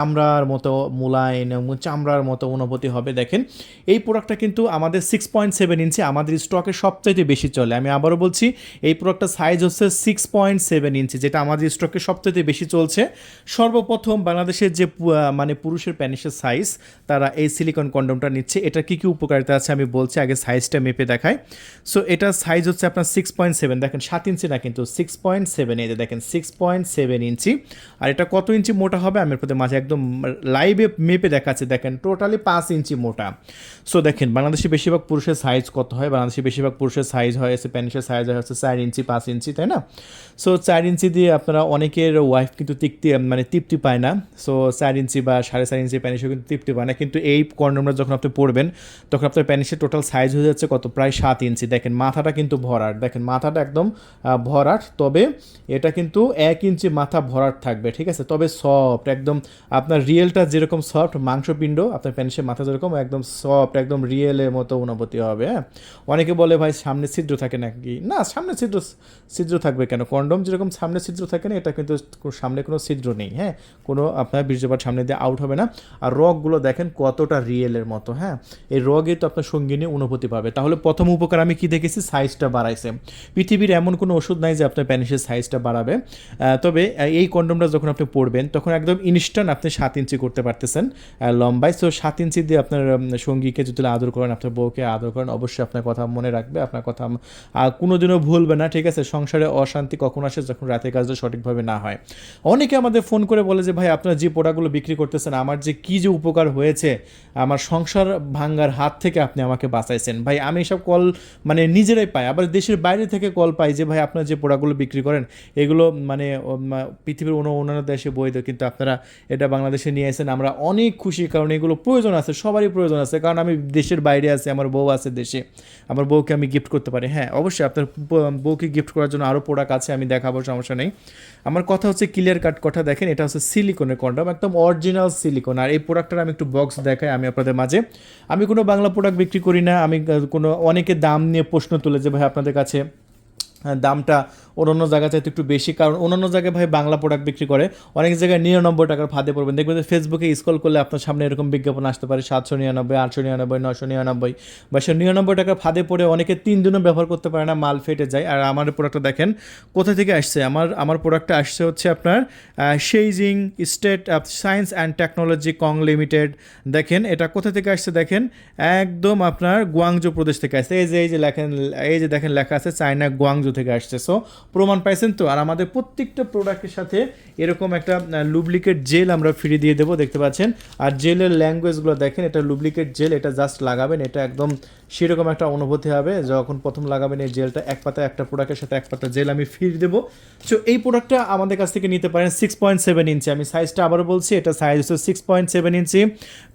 চামড়ার মতো মোলায়েম এবং চামড়ার মতো অনুভূতি হবে। দেখেন এই প্রোডাক্টটা কিন্তু আমাদের 6.7 ইঞ্চি আমাদের স্টকে সবচাইতে বেশি চলে। আমি আবারও বলছি এই প্রোডাক্টটার সাইজ হচ্ছে 6.7 ইঞ্চি, যেটা আমাদের স্টকে সবচাইতে বেশি চলছে। সর্বপ্রথম বাংলাদেশের যে মানে পুরুষের প্যানিসের সাইজ তারা এই সিলিকন কন্ডোমটা নিচ্ছে। এটা কী কী উপকারিতা আছে আমি বলছি, আগে সাইজটা মেপে দেখায়। সো এটার সাইজ হচ্ছে আপনার 6.7, দেখেন 7 ইঞ্চি না কিন্তু 6.7, এই যে দেখেন 6.7 ইঞ্চি। আর এটা কত ইঞ্চি মোটা হবে আমি আপনাদের মাঝে একদম লাইভে মেপে দেখাচ্ছে। দেখেন টোটালি 5 ইঞ্চি মোটা। সো দেখেন বাংলাদেশে বেশিরভাগ পুরুষের সাইজ কত হয়, বাংলাদেশে বেশিরভাগ পুরুষের সাইজ হয় এসে প্যানিসের সাইজ হয় হচ্ছে 4 ইঞ্চি 5 ইঞ্চি, তাই না? সো 4 ইঞ্চি দিয়ে আপনারা অনেকের ওয়াইফ কিন্তু তৃপ্তি পায় না। সো 4 ইঞ্চি বা 4.5 ইঞ্চি প্যানিসও কিন্তু তৃপ্তি পায় না, কিন্তু এই কন্ডোমটা যখন আপনি পরবেন তখন আপনার প্যানিসের টোটাল সাইজ হয়ে যাচ্ছে কত, প্রায় 7 ইঞ্চি। দেখেন মাথাটা কিন্তু ভরাট, দেখেন মাথাটা একদম ভরাট, তবে এটা কিন্তু 1 ইঞ্চি মাথা ভরাট থাকবে, ঠিক আছে? তবে সফট একদম, আপনার রিয়েলটা যেরকম সফট মাংসপিণ্ড আপনার প্যানিসের মাথা যেরকম একদম সফট একদম রিয়েলের মতো অনুভূতি হবে। হ্যাঁ, অনেকে বলে ভাই সামনে ছিদ্র থাকে নাকি? না, সামনে ছিদ্র থাকবে কেন? কন্ডোম যেরকম সামনে ছিদ্র থাকে না, এটা কিন্তু সামনে কোনো ছিদ্র নেই। হ্যাঁ, কোনো আপনার বীর্যপাত সামনে দিয়ে আউট হবে না। আর রগগুলো দেখেন কতটা রিয়েলের মতো। হ্যাঁ, এই রগে তো আপনার সঙ্গিনী অনুভূতি পাবে। তাহলে প্রথম উপকার আমি কি দেখেছি, সাইজটা বাড়াইছে। পৃথিবীর এমন কোনো ওষুধ নাই যে আপনার প্যানিসের সাইজটা বাড়াবে। তবে এই কন্ডোমটা যখন আপনি পরবেন তখন একদম ইনস্ট্যান্ট আপনি 7 ইঞ্চি করতে পারতেছেন লম্বায়। সো 7 ইঞ্চি দিয়ে আপনার সঙ্গীকে যদি আদর করেন, আপনার বউকে আদর করেন, অবশ্যই আপনার কথা মনে রাখবে, আপনার কথা কোনোদিনও ভুলবে না, ঠিক আছে? সংসারে অশান্তি কখন আসে, যখন রাতের কাজটা সঠিকভাবে না হয়। অনেকে আমাদের ফোন করে বলে যে ভাই আপনার যে প্রোডাক্টগুলো বিক্রি করতেছেন আমার যে কী যে উপকার হয়েছে, আমার সংসার ভাঙ্গার হাত থেকে আপনি আমাকে বাঁচাইছেন। ভাই আমি এসব কল মানে নিজেরাই পাই, আবার দেশের বাইরে থেকে কল পাই যে ভাই আপনার যে প্রোডাক্টগুলো বিক্রি করেন এগুলো মানে পৃথিবীর অন্যান্য দেশে বৈধ, কিন্তু আপনারা এটা বাংলাদেশে নিয়ে আসেন। আমরা অনেক খুশি, কারণ এগুলো প্রয়োজন আছে, সবারই প্রয়োজন আছে। কারণ আমি দেশের বাইরে আছি, আমার বউ আছে দেশে, আমার বউকে আমি গিফট করতে পারি। হ্যাঁ অবশ্যই আপনার বউকে গিফট করার জন্য আরও প্রোডাক্ট আছে, আমি দেখাবো, সমস্যা নেই। আমার কথা হচ্ছে ক্লিয়ার কাট কথা। দেখেন এটা হচ্ছে সিলিকনের কন্ডম, একদম অরিজিনাল সিলিকন। আর এই প্রোডাক্টটার আমি একটু বক্স দেখাই আমি আপনাদের মাঝে। আমি কোনো বাংলা প্রোডাক্ট বিক্রি করি না। আমি কোনো অনেকে দাম নিয়ে প্রশ্ন তুলে যে ভাই আপনাদের কাছে দামটা অন্য জায়গা চাইতে একটু বেশি, কারণ অন্যান্য জায়গায় ভাই বাংলা প্রোডাক্ট বিক্রি করে অনেক জায়গায় 99 টাকার ফাঁদে পড়বেন। দেখবেন যে ফেসবুকে স্ক্রল করলে আপনার সামনে এরকম বিজ্ঞাপন আসতে পারে 799, 899, 999 বা 99 টাকার ফাঁদে পড়ে অনেকে 3 দিনও ব্যবহার করতে পারে না, মাল ফেটে যায়। আর আমার প্রোডাক্টটা দেখেন কোথা থেকে আসছে। আমার প্রোডাক্টটা আসছে হচ্ছে আপনার সেইজিং state of science and technology কং লিমিটেড। দেখেন এটা কোথা থেকে আসছে, দেখেন একদম আপনার গুয়াংজো প্রদেশ থেকে আসছে। এই যে দেখেন লেখা আছে চায়না গুয়াংজো থেকে আসছে। সো প্রমাণ পাইছেন তো। আর আমাদের প্রত্যেকটা প্রোডাক্টের সাথে এরকম একটা লুব্লিকেট জেল আমরা ফ্রি দিয়ে দেবো, দেখতে পাচ্ছেন। আর জেলের ল্যাঙ্গুয়েজগুলো দেখেন, এটা লুব্লিকেট জেল, এটা জাস্ট লাগাবেন, এটা একদম সেরকম একটা অনুভূতি হবে যখন প্রথম লাগাবেন এই জেলটা। এক পাতা একটা প্রোডাক্টের সাথে এক পাতা জেল আমি ফ্রি দেবো। সো এই প্রোডাক্টটা আমাদের কাছ থেকে নিতে পারেন 6.7 ইঞ্চি। আমি সাইজটা আবারও বলছি, এটা সাইজ হচ্ছে 6.7 ইঞ্চি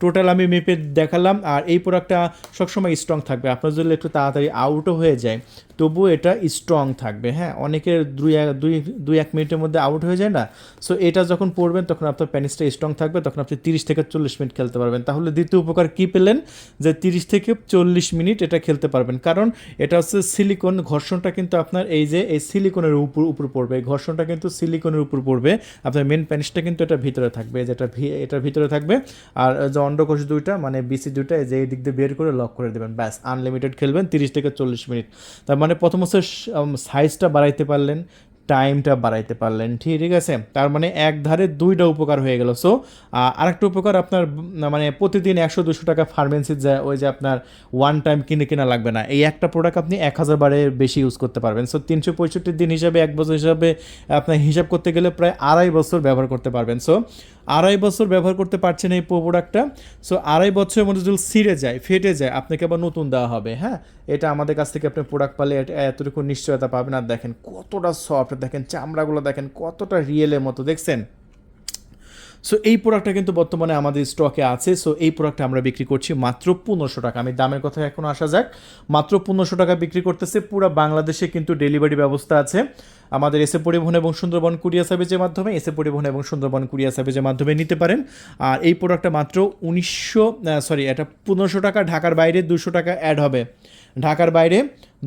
টোটাল আমি মেপে দেখালাম। আর এই প্রোডাক্টটা সবসময় স্ট্রং থাকবে, আপনার যদি একটু তাড়াতাড়ি আউটও হয়ে যায় তবুও এটা স্ট্রং থাকবে। হ্যাঁ, অনেকের 2-1 মিনিটের মধ্যে আউট হয়ে যায় না। সো এটা যখন পড়বেন তখন আপনার প্যানিসটা স্ট্রং থাকবে, তখন আপনি 30 থেকে 40 মিনিট খেলতে পারবেন। তাহলে দ্বিতীয় উপকার কী পেলেন, যে 30 থেকে 40 মিনিট এটা খেলতে পারবেন, কারণ এটা হচ্ছে সিলিকন। ঘর্ষণটা কিন্তু আপনার এই যে এই সিলিকনের উপর পড়বে, ঘর্ষণটা কিন্তু সিলিকনের উপর পড়বে। আপনার মেন প্যানিসটা কিন্তু এটা ভিতরে থাকবে, যেটা এটার ভিতরে থাকবে। আর যে অন্ডকোষ দুইটা মানে বিসি দুইটা যে এই দিক দিয়ে বের করে লক করে দেবেন, ব্যাস আনলিমিটেড খেলবেন 30 থেকে 40 মিনিট। তার মানে প্রথম হচ্ছে সাইজটা বাড়াইতে পারলেন, টাইমটা বাড়াইতে পারলেন, ঠিক আছে? তার মানে এক ধারে দুইটা উপকার হয়ে গেল। সো আরেকটা উপকার আপনার মানে প্রতিদিন 100-200 টাকা ফার্মেন্সির যায়, ওই যে আপনার ওয়ান টাইম কেনা লাগবে না। এই একটা প্রোডাক্ট আপনি 1000 বারের বেশি ইউজ করতে পারবেন। সো 365 দিন হিসাবে 1 বছর হিসাবে আপনার হিসাব করতে গেলে প্রায় 2.5 বছর ব্যবহার করতে পারবেন। সো 2.5 বছর ব্যবহার করতে পারছেন এই প্রোডাক্টটা। সো 2.5 বছরের মধ্যে যদি ছিঁড়ে যায়, ফেটে যায়, আপনাকে আবার নতুন দেওয়া হবে। হ্যাঁ, এটা আমাদের কাছ থেকে আপনি প্রোডাক্ট পালে এতটুকু নিশ্চয়তা পাবেন। আর দেখেন কতটা সফট, দেখেন চামড়াগুলো দেখেন কতটা রিয়েলের মতো, দেখছেন? সো এই প্রোডাক্টটা কিন্তু বর্তমানে আমাদের স্টকে আছে। সো এই প্রোডাক্টটা আমরা বিক্রি করছি মাত্র 1500 টাকা। আমি দামের কথা এখন আসা যাক, মাত্র 1500 টাকা বিক্রি করতেছে। পুরো বাংলাদেশে কিন্তু ডেলিভারি ব্যবস্থা আছে আমাদের এসএ পরিবহন এবং সুন্দরবন কুরিয়ার সার্ভিসের মাধ্যমে। এসএ পরিবহন এবং সুন্দরবন কুরিয়ার সার্ভিসের মাধ্যমে নিতে পারেন। আর এই প্রোডাক্টটা মাত্র এটা 1500 টাকা, ঢাকার বাইরে 200 টাকা অ্যাড হবে, ঢাকার বাইরে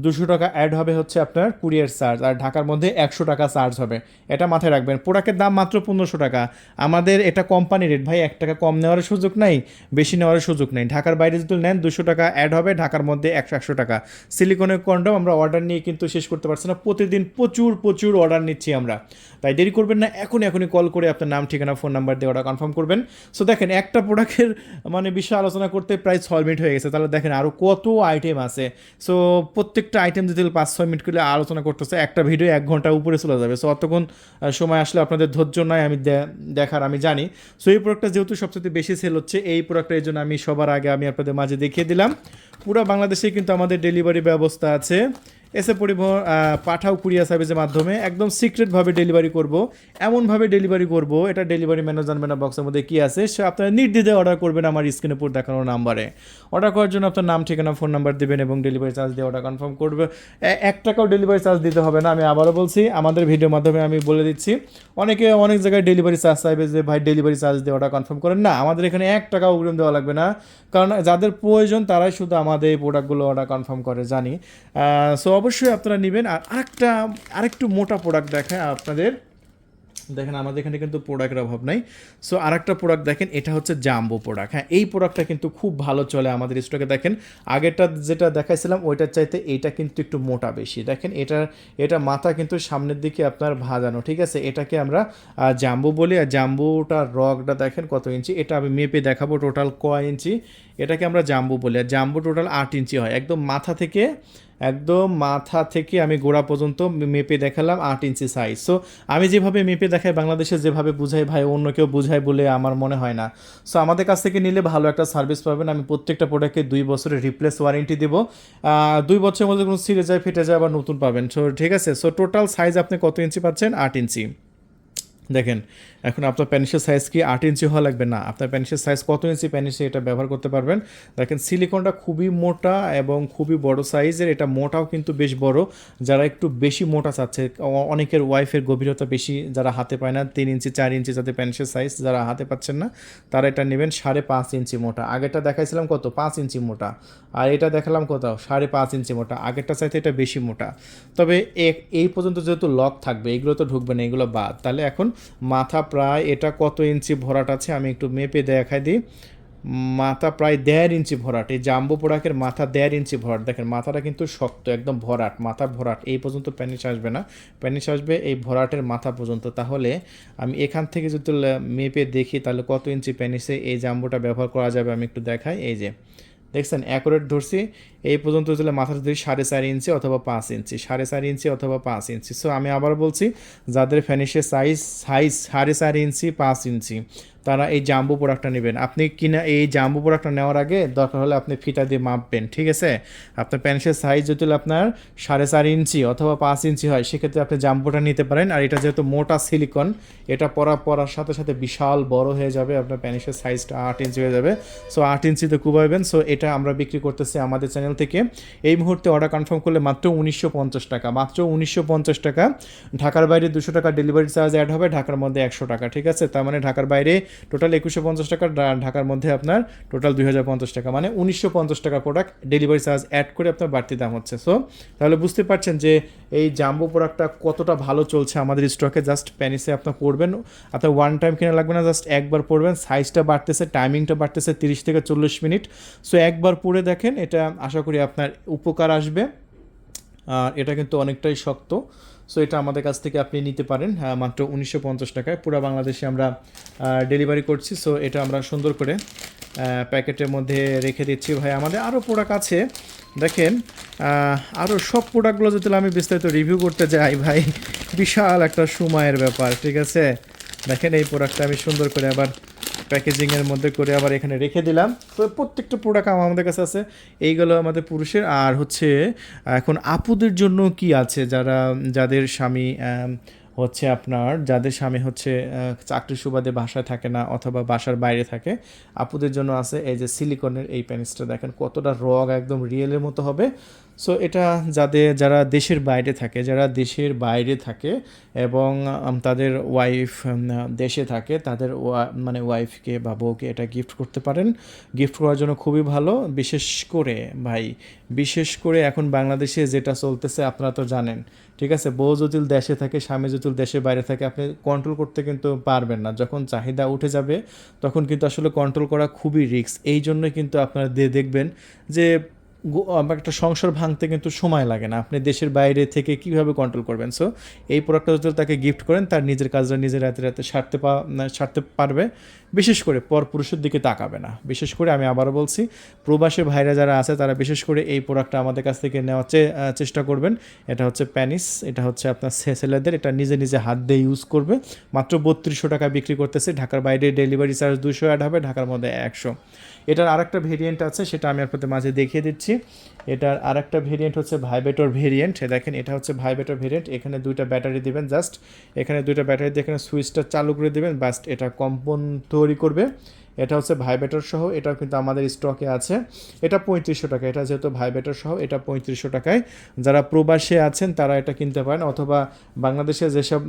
200 টাকা অ্যাড হবে হচ্ছে আপনার কুরিয়ার চার্জ, আর ঢাকার মধ্যে 100 টাকা চার্জ হবে। এটা মাথায় রাখবেন। প্রোডাক্টের দাম মাত্র 1500 টাকা। আমাদের এটা কোম্পানি রেট ভাই, 1 টাকা কম নেওয়ার সুযোগ নাই, বেশি নেওয়ার সুযোগ নেই। ঢাকার বাইরে যদি নেন 200 টাকা অ্যাড হবে, ঢাকার মধ্যে 100 টাকা। সিলিকনের কন্ডম আমরা অর্ডার নিয়ে কিন্তু শেষ করতে পারছি না, প্রতিদিন প্রচুর প্রচুর অর্ডার নিচ্ছি আমরা। তাই দেরি করবেন না, এখনই কল করে আপনার নাম, ঠিকানা, ফোন নাম্বার দিয়ে অর্ডার কনফার্ম করবেন। সো দেখেন একটা প্রোডাক্টের মানে বিষয়ে আলোচনা করতে প্রায় 6 মিনিট হয়ে গেছে, তাহলে দেখেন আরও কত আইটেম আছে। সো প্রত্যেকটা আইটেম যদি 5-6 মিনিট করে আলোচনা করতেছে, একটা ভিডিও 1 ঘন্টা উপরে চলে যাবে। সো অতক্ষণ সময় আসলে আপনাদের ধৈর্য নয় আমি দেখার, আমি জানি। সো এই প্রোডাক্টটা যেহেতু সবচেয়ে বেশি সেল হচ্ছে, এই প্রোডাক্টটা এই জন্য আমি সবার আগে আমি আপনাদের মাঝে দেখিয়ে দিলাম। পুরো বাংলাদেশে কিন্তু আমাদের ডেলিভারি ব্যবস্থা আছে। এসে পরিবহন পাঠাও কুরিয়ার সার্ভিসের মাধ্যমে একদম সিক্রেটভাবে ডেলিভারি করব, এমনভাবে ডেলিভারি করব, এটা ডেলিভারি ম্যানেজ জানবে না বক্সের মধ্যে কী আছে। সে আপনারা নির্দ্বিধায় অর্ডার করবেন আমার স্ক্রিনে উপর দেখানোর নাম্বারে। অর্ডার করার জন্য আপনার নাম, ঠিকানা, ফোন নাম্বার দেবেন এবং ডেলিভারি চার্জ দিয়ে অর্ডার কনফার্ম করবে। 1 টাকাও ডেলিভারি চার্জ দিতে হবে না। আমি আবারও বলছি, আমাদের ভিডিওর মাধ্যমে আমি বলে দিচ্ছি। অনেকে অনেক জায়গায় ডেলিভারি চার্জ চাইবে যে ভাই ডেলিভারি চার্জ দিয়ে অর্ডার কনফার্ম করেন, না আমাদের এখানে 1 টাকাও অগ্রিম দেওয়া লাগবে না, কারণ যাদের প্রয়োজন তারাই শুধু আমাদের এই প্রোডাক্টগুলো অর্ডার কনফার্ম করে, জানি। সো অবশ্যই আপনারা নেবেন। আর আরেকটু মোটা প্রোডাক্ট দেখায় আপনাদের, দেখেন আমাদের এখানে কিন্তু প্রোডাক্টের অভাব নাই। সো আরেকটা প্রোডাক্ট দেখেন, এটা হচ্ছে জাম্বো প্রোডাক্ট। হ্যাঁ, এই প্রোডাক্টটা কিন্তু খুব ভালো চলে আমাদের স্টকে। দেখেন আগেরটা যেটা দেখাইছিলাম ওইটার চাইতে এইটা কিন্তু একটু মোটা বেশি। দেখেন এটা মাথা কিন্তু সামনের দিকে আপনার ভাজানো, ঠিক আছে। এটাকে আমরা জাম্বো বলি। আর জাম্বোটার রগটা দেখেন কত ইঞ্চি, এটা আমি মেপে দেখাবো টোটাল কয় ইঞ্চি। এটাকে আমরা জাম্বো বলি। আর জাম্বো টোটাল 8 ইঞ্চি হয়, একদম মাথা থেকে আমি গোড়া পর্যন্ত মেপে দেখালাম 8 ইঞ্চি সাইজ। সো আমি যেভাবে মেপে দেখাই, বাংলাদেশে যেভাবে বুঝাই ভাই, অন্য কেউ বুঝায় বলে আমার মনে হয় না। সো আমাদের কাছ থেকে নিলে ভালো একটা সার্ভিস পাবেন। আমি প্রত্যেকটা প্রোডাক্টকে 2 বছরের রিপ্লেস ওয়ারেন্টি দেবো। 2 বছরের মধ্যে কোনো ছিঁড়ে যায়, ফেটে যায়, আবার নতুন পাবেন। সো ঠিক আছে। সো টোটাল সাইজ আপনি কত ইঞ্চি পাচ্ছেন? 8 ইঞ্চি। দেখেন এখন আপনার প্যানিসের সাইজ কি 8 ইঞ্চি হওয়া লাগবে না, আপনার প্যানিসের সাইজ কত ইঞ্চি প্যানিসে এটা ব্যবহার করতে পারবেন। দেখেন সিলিকনটা খুবই মোটা এবং খুবই বড় সাইজের, এটা মোটাও কিন্তু বেশ বড়। যারা একটু বেশি মোটা চাচ্ছে, অনেকের ওয়াইফের গভীরতা বেশি, যারা হাতে পায় না, 3 ইঞ্চি 4 ইঞ্চি যাতে প্যানিসের সাইজ, যারা হাতে পাচ্ছেন না তারা এটা নেবেন 5.5 ইঞ্চি মোটা। আগেরটা দেখাইছিলাম কত 5 ইঞ্চি মোটা, আর এটা দেখালাম কত 5.5 ইঞ্চি মোটা। আগেরটা চাইতে এটা বেশি মোটা। তবে এই পর্যন্ত যেহেতু লক থাকবে, এগুলো তো ঢুকবে না, এগুলো বাদ। তাহলে এখন মাথা প্রায় এটা কত ইঞ্চি ভরাট আছে আমি একটু মেপে দেখাই দিই। মাথা প্রায় 1.5 ইঞ্চি ভরাট। এই জাম্বো প্রোডাক্টের মাথা 1.5 ইঞ্চি ভরাট। দেখেন মাথাটা কিন্তু শক্ত, একদম ভরাট, মাথা ভরাট। এই পর্যন্ত প্যানিস আসবে না, প্যানিস আসবে এই ভরাটের মাথা পর্যন্ত। তাহলে আমি এখান থেকে যদি মেপে দেখি তাহলে কত ইঞ্চি প্যানিসে এই জাম্বোটা ব্যবহার করা যাবে আমি একটু দেখাই। এই যে দেখছেন অ্যাকুরেট ধরছি, এই পর্যন্ত যদি মাথাটা ধরি 4.5 ইঞ্চি অথবা 5 ইঞ্চি, 4.5 ইঞ্চি অথবা 5 ইঞ্চি। সো আমি আবার বলছি, যাদের ফ্যানিসের সাইজ 4.5 ইঞ্চি 5 ইঞ্চি তারা এই জাম্বো প্রোডাক্টটা নেবেন। আপনি কিনা এই জাম্বো প্রোডাক্টটা নেওয়ার আগে দরকার হলে আপনি ফিতা দিয়ে মাপবেন, ঠিক আছে। আপনার প্যানিসের সাইজ যদি আপনার 4.5 ইঞ্চি অথবা 5 ইঞ্চি হয়, সেক্ষেত্রে আপনি জাম্বোটা নিতে পারেন। আর এটা যেহেতু মোটা সিলিকন, এটা পরার সাথে সাথে বিশাল বড় হয়ে যাবে, আপনার প্যানিসের সাইজটা 8 ইঞ্চি হয়ে যাবে। সো 8 ইঞ্চিতে কুবাইবেন। সো এটা আমরা বিক্রি করতেছি আমাদের চ্যানেল থেকে। এই মুহূর্তে অর্ডার কনফার্ম করলে মাত্র 1950 টাকা, মাত্র 1950 টাকা। ঢাকার বাইরে 200 টাকা ডেলিভারি চার্জ অ্যাড হবে, ঢাকার মধ্যে 100 টাকা, ঠিক আছে। তার মানে ঢাকার বাইরে টোটাল 2150 টাকা, ঢাকার মধ্যে আপনার টোটাল 2050 টাকা, মানে 1950 টাকা প্রোডাক্ট ডেলিভারি চার্জ অ্যাড করে আপনার বাড়তি দাম হচ্ছে। সো তাহলে বুঝতে পারছেন যে এই জাম্বো প্রোডাক্টটা কতটা ভালো চলছে আমাদের স্টকে। জাস্ট প্যানিসে আপনার পড়বেন, আপনার ওয়ান টাইম কেনা লাগবে না, জাস্ট একবার পড়বেন। সাইজটা বাড়তেছে, টাইমিংটা বাড়তেছে 30 থেকে 40 মিনিট। সো একবার পড়ে দেখেন, এটা আশা করি আপনার উপকার আসবে। আর এটা কিন্তু অনেকটাই শক্ত। সো এটা আমাদের কাছ থেকে আপনি নিতে পারেন মাত্র 1950 টাকায়। পুরো বাংলাদেশে আমরা ডেলিভারি করছি। সো এটা আমরা সুন্দর করে প্যাকেটের মধ্যে রেখে দিচ্ছি। ভাই আমাদের আরও প্রোডাক্ট আছে, দেখেন আরও সব প্রোডাক্টগুলো যদি আমি বিস্তারিত রিভিউ করতে যাই ভাই, বিশাল একটা সময়ের ব্যাপার, ঠিক আছে। দেখেন এই প্রোডাক্টটা আমি সুন্দর করে আবার প্যাকেজিংয়ের মধ্যে করে আবার এখানে রেখে দিলাম। তো প্রত্যেকটা প্রোডাক্ট আমাদের কাছে আছে। এইগুলো আমাদের পুরুষের। আর হচ্ছে এখন আপুদের জন্য কি আছে, যাদের স্বামী যাদের স্বামী হচ্ছে চাকরির সুবাদে বাসায় থাকে না অথবা বাসার বাইরে থাকে, আপুদের জন্য আছে এই যে সিলিকনের এই প্যানিসটা। দেখেন কতটা রগ, একদম রিয়েলের মতো হবে। সো এটা যারা দেশের বাইরে থাকে এবং তাদের ওয়াইফ দেশে থাকে, তাদের মানে ওয়াইফকে বা বউকে এটা গিফট করতে পারেন। গিফট করার জন্য খুবই ভালো, বিশেষ করে এখন বাংলাদেশে যেটা চলতেছে আপনারা তো জানেন, ঠিক আছে? বউ যদি দেশে থাকে, স্বামী যদি দেশের বাইরে থাকে, আপনি কন্ট্রোল করতে কিন্তু পারবেন না। যখন চাহিদা উঠে যাবে তখন কিন্তু আসলে কন্ট্রোল করা খুবই রিস্ক। এই জন্যই কিন্তু আপনারা দেখবেন যে একটা সংসার ভাঙতে কিন্তু সময় লাগে না। আপনি দেশের বাইরে থেকে কিভাবে কন্ট্রোল করবেন? সো এই প্রোডাক্টটা যদি তাকে গিফট করেন, তার নিজের কাজটা নিজের রাতে সারতে পারবে। বিশেষ করে পরপুরুষের দিকে তাকাবে না। বিশেষ করে আমি আবারও বলছি, প্রবাসী ভাইরা যারা আছে তারা বিশেষ করে এই প্রোডাক্টটা আমাদের কাছ থেকে নেওয়ার চেষ্টা করবেন। এটা হচ্ছে প্যানিস, এটা হচ্ছে আপনার ছেলেদের, এটা নিজে হাত দিয়ে ইউজ করবে। মাত্র 3200 টাকা বিক্রি করতেছে। ঢাকার বাইরে ডেলিভারি চার্জ 200 অ্যাড হবে, ঢাকার মধ্যে 100। এটার আরেকটা ভেরিয়েন্ট আছে, সেটা আমি আপনাদের মাঝে দেখিয়ে দিচ্ছি। এটার আরেকটা ভেরিয়েন্ট হচ্ছে ভাইব্রেটর ভেরিয়েন্ট। দেখেন, এটা হচ্ছে ভাইব্রেটর ভেরিয়েন্ট। এখানে 2টা ব্যাটারি দিবেন, জাস্ট এখানে 2টা ব্যাটারি দিয়ে এখানে সুইচটা চালু করে দেবেন, বাস্ট এটা কম্পন তৈরি করবে। এটা হচ্ছে ভাইব্রেটর সহ, এটাও কিন্তু আমাদের স্টকে আছে। এটা 3500 টাকা, এটা যেহেতু ভাইব্রেটর সহ এটা 3500 টাকায়। যারা প্রবাসে আছেন তারা এটা কিনতে পারেন, অথবা বাংলাদেশে যেসব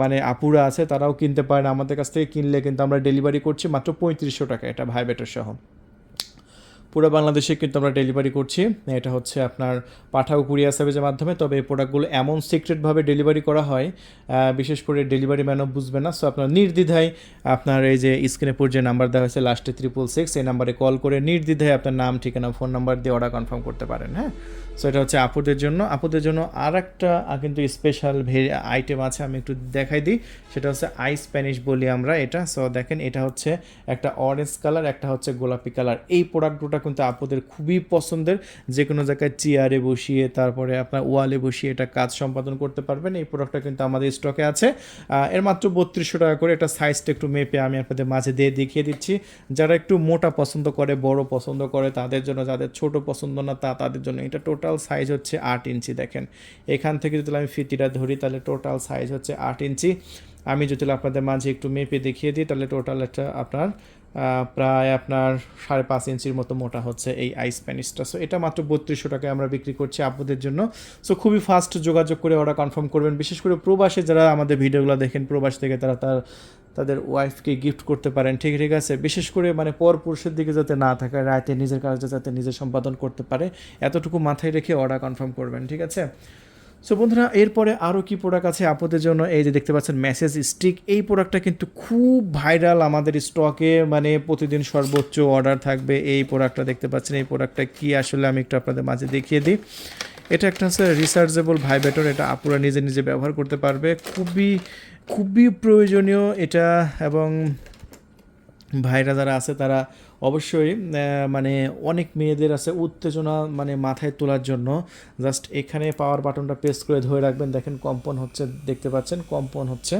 মানে আপুরা আছে তারাও কিনতে পারেন। আমাদের কাছ থেকে কিনলে কিন্তু আমরা ডেলিভারি করছি মাত্র 3500 টাকা, এটা ভাইব্রেটর সহ। পুরো বাংলাদেশে কিন্তু আমরা ডেলিভারি করছি। এটা হচ্ছে আপনার পাঠাও কুরিয়ার সার্ভিসের মাধ্যমে। তবে এই প্রোডাক্টগুলো এমন সিক্রেটভাবে ডেলিভারি করা হয়, বিশেষ করে ডেলিভারি ম্যানও বুঝবে না। সো আপনার নির্দ্বিধায় আপনার এই যে স্ক্রিনে পর যে নাম্বার দেওয়া হয়েছে লাস্টে 666, এই নাম্বারে কল করে নির্দ্বিধায় আপনার নাম, ঠিকানা, ফোন নাম্বার দিয়ে অর্ডার কনফার্ম করতে পারেন। হ্যাঁ, সো এটা হচ্ছে আপুদের জন্য আর একটা কিন্তু স্পেশাল আইটেম আছে, আমি একটু দেখাই দিই। সেটা হচ্ছে আইস স্প্যানিশ বলি আমরা এটা। সো দেখেন, এটা হচ্ছে একটা অরেঞ্জ কালার, একটা হচ্ছে গোলাপি কালার। এই প্রোডাক্ট দুটো কিন্তু আপুদের খুবই পছন্দের। যে কোনো জায়গায় চেয়ারে বসিয়ে, তারপরে আপনার ওয়ালে বসিয়ে এটা কাজ সম্পাদন করতে পারবেন। এই প্রোডাক্টটা কিন্তু আমাদের স্টকে আছে। এর মাত্র 3200 টাকা করে। এটা সাইজটা একটু মেপে আমি আপনাদের মাঝে দেখিয়ে দিচ্ছি। যারা একটু মোটা পছন্দ করে, বড় পছন্দ করে তাদের জন্য, যাদের ছোট পছন্দ না তাদের জন্য। এটা টোটাল সাইজ হচ্ছে 8 ইঞ্চি। দেখেন, এখান থেকে যদি আমি ফিতিটা ধরি তাহলে টোটাল সাইজ হচ্ছে 8 ইঞ্চি। আমি যদি আপনাদের মাঝে একটু মেপে দেখিয়ে দিই তাহলে টোটাল এটা আপনার প্রায় আপনার 5.5 ইঞ্চির মতো মোটা হচ্ছে এই আইস প্যানিসটা। সো এটা মাত্র 3200 টাকায় আমরা বিক্রি করছি আপুদের জন্য। সো খুবই ফাস্ট যোগাযোগ করে অর্ডার কনফার্ম করবেন। বিশেষ করে প্রবাসে যারা আমাদের ভিডিওগুলো দেখেন, প্রবাস থেকে তারা তাদের ওয়াইফকে গিফট করতে পারেন। ঠিক আছে, বিশেষ করে মানে পরপুরুষের দিকে যাতে না থাকে, রাতে নিজের কাজটা যাতে নিজে সম্পাদন করতে পারে, এতটুকু মাথায় রেখে অর্ডার কনফার্ম করবেন। ঠিক আছে। সো বন্ধুরা, এরপরে আরও কি প্রোডাক্ট আছে আপুদের জন্য? এই যে দেখতে পাচ্ছেন মেসেজ স্টিক। এই প্রোডাক্টটা কিন্তু খুব ভাইরাল আমাদের স্টকে, মানে প্রতিদিন সর্বোচ্চ অর্ডার থাকবে। এই প্রোডাক্টটা দেখতে পাচ্ছেন, এই প্রোডাক্টটা কি আসলে আমি একটু আপনাদের মাঝে দেখিয়ে দিই। এটা একটা হচ্ছে রিচার্জেবল ভাইব্রেটর। এটা আপুরা নিজে ব্যবহার করতে পারবে। খুবই প্রয়োজনীয় এটা। এবং ভাইরা যারা আছে তারা অবশ্যই মানে অনেক মেয়েদের আছে উত্তেজনা মানে মাথায় তোলার জন্য জাস্ট এখানে পাওয়ার বাটনটা প্রেস করে ধরে রাখবেন। দেখেন কম্পন হচ্ছে, দেখতে পাচ্ছেন কম্পন হচ্ছে।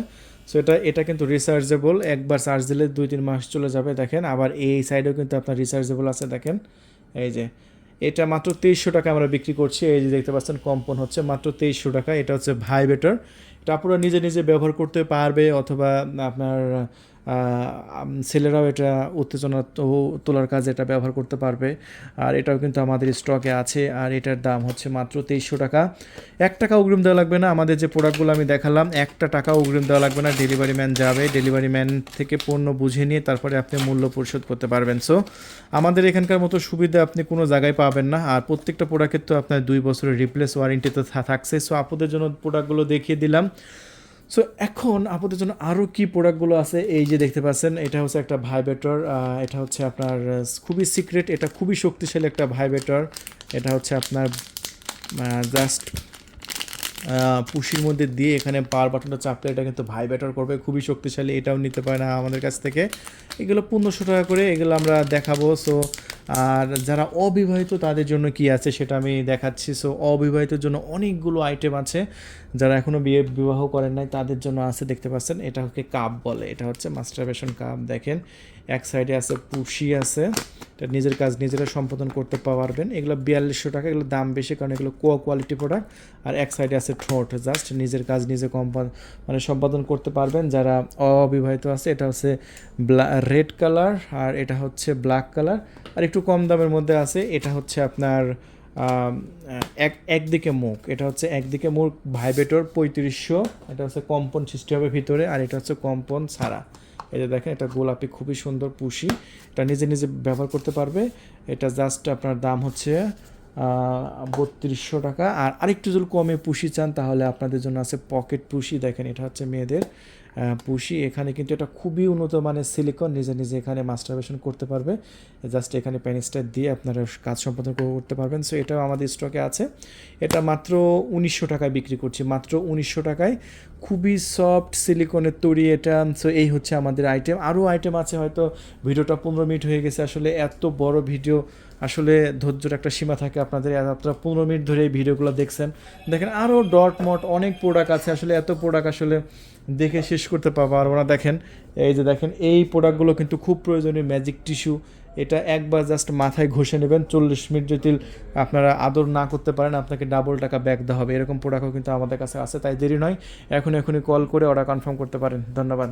সো এটা কিন্তু রিচার্জেবল, একবার চার্জ দিলে 2-3 মাস চলে যাবে। দেখেন, আবার এই সাইডেও কিন্তু আপনার রিচার্জেবল আছে। দেখেন, এই যে এটা মাত্র 2300 টাকা আমরা বিক্রি করছি। এই যে দেখতে পাচ্ছেন কম্পন হচ্ছে মাত্র 2300 টাকা। এটা হচ্ছে ভাইব্রেটর। এটা আপনারা নিজে ব্যবহার করতে পারবে, অথবা আপনার ছেলেরাও এটা উত্তেজনা তোলার কাজে এটা ব্যবহার করতে পারবে। আর এটাও কিন্তু আমাদের স্টকে আছে। আর এটার দাম হচ্ছে মাত্র 2300 টাকা। 1 টাকা অগ্রিম দেওয়া লাগবে না। আমাদের যে প্রোডাক্টগুলো আমি দেখালাম, 1 টাকা অগ্রিম দেওয়া লাগবে না। ডেলিভারি ম্যান যাবে, ডেলিভারি ম্যান থেকে পণ্য বুঝে নিয়ে তারপরে আপনি মূল্য পরিশোধ করতে পারবেন। সো আমাদের এখানকার মতো সুবিধা আপনি কোনো জায়গায় পাবেন না। আর প্রত্যেকটা প্রোডাক্টের তো আপনার 2 বছরের রিপ্লেস ওয়ারেন্টি তো থাকছে। সো আপনাদের জন্য প্রোডাক্টগুলো দেখিয়ে দিলাম। সো এখন আপনাদের জন্য আরও কি প্রোডাক্টগুলো আছে, এই যে দেখতে পাচ্ছেন, এটা হচ্ছে একটা ভাইব্রেটর। এটা হচ্ছে আপনার খুবই সিক্রেট, এটা খুবই শক্তিশালী একটা ভাইব্রেটর। এটা হচ্ছে আপনার জাস্ট পুশির মধ্যে দিয়ে এখানে পাওয়ার বাটনটা চাপলে এটা কিন্তু ভাইব্রেটর করবে, খুবই শক্তিশালী। এটাও নিতে পারে না আমাদের কাছ থেকে। এগুলো 1500 টাকা করে, এগুলো আমরা দেখাবো। সো আর যারা অবিবাহিত তাদের জন্য কি আছে সেটা আমি দেখাচ্ছি। সো অবিবাহিতের জন্য অনেকগুলো আইটেম আছে। যারা এখনও বিবাহ করেন নাই তাদের জন্য আছে, দেখতে পাচ্ছেন। এটা হচ্ছে কাপ বলে, এটা হচ্ছে মাস্টারবেশন কাপ। দেখেন, এক সাইডে আছে পুশি আছে, এটা নিজের কাজ নিজেরা সম্পাদন করতে পারবেন। এগুলো 4200 টাকা। এগুলো দাম বেশি কারণ এগুলো কোয়ালিটি প্রোডাক্ট। আর এক সাইডে আছে ঠোঁট, জাস্ট নিজের কাজ নিজে মানে সম্পাদন করতে পারবেন যারা অবিবাহিত আছে। এটা হচ্ছে রেড কালার, আর এটা হচ্ছে ব্ল্যাক কালার। আর একটু কম দামের মধ্যে আছে, এটা হচ্ছে আপনার একদিকে মুখ, এটা হচ্ছে একদিকে মুখ ভাইব্রেটর 3500, এটা হচ্ছে কম্পন সৃষ্টি হবে ভিতরে, আর এটা হচ্ছে কম্পন ছাড়া। এই যে দেখেন এটা গোলাপি, খুবই সুন্দর পুশি, এটা নিজে নিজে ব্যবহার করতে পারবে। এটা জাস্ট আপনার দাম হচ্ছে 3200 টাকা। আর আরেকটু যদি কমে পুশি চান তাহলে আপনাদের জন্য আছে পকেট পুশি। দেখেন এটা হচ্ছে মেয়েদের পুশি, এখানে কিন্তু এটা খুবই উন্নত মানের সিলিকন, নিজে নিজে এখানে মাস্টারবেশন করতে পারবে, জাস্ট এখানে পেনিসটা দিয়ে আপনারা কাজ সম্পাদন করতে পারবেন। সো এটাও আমাদের স্টকে আছে, এটা মাত্র 1900 টাকায় বিক্রি করছি, মাত্র 1900 টাকায়, খুবই সফট সিলিকনের তৈরি এটা। সো এই হচ্ছে আমাদের আইটেম, আরও আইটেম আছে, হয়তো ভিডিওটা 15 মিনিট হয়ে গেছে, আসলে এত বড় ভিডিও আসলে ধৈর্যের একটা সীমা থাকে আপনাদের, আপনারা 15 মিনিট ধরে এই ভিডিওগুলো দেখছেন। দেখেন আরও ডট মট অনেক প্রোডাক্ট আছে, আসলে এত প্রোডাক্ট আসলে দেখে শেষ করতে পারবো আর ওরা। দেখেন এই যে দেখেন এই প্রোডাক্টগুলো কিন্তু খুব প্রয়োজনীয়, ম্যাজিক টিস্যু, এটা একবার জাস্ট মাথায় ঘষে নেবেন, 40 মিনিট যদি আপনারা আদর না করতে পারেন আপনাকে ডাবল টাকা ব্যাক দেওয়া হবে, এরকম প্রোডাক্টও কিন্তু আমাদের কাছে আছে। তাই দেরি নয়, এখনই কল করে অর্ডার কনফার্ম করতে পারেন। ধন্যবাদ।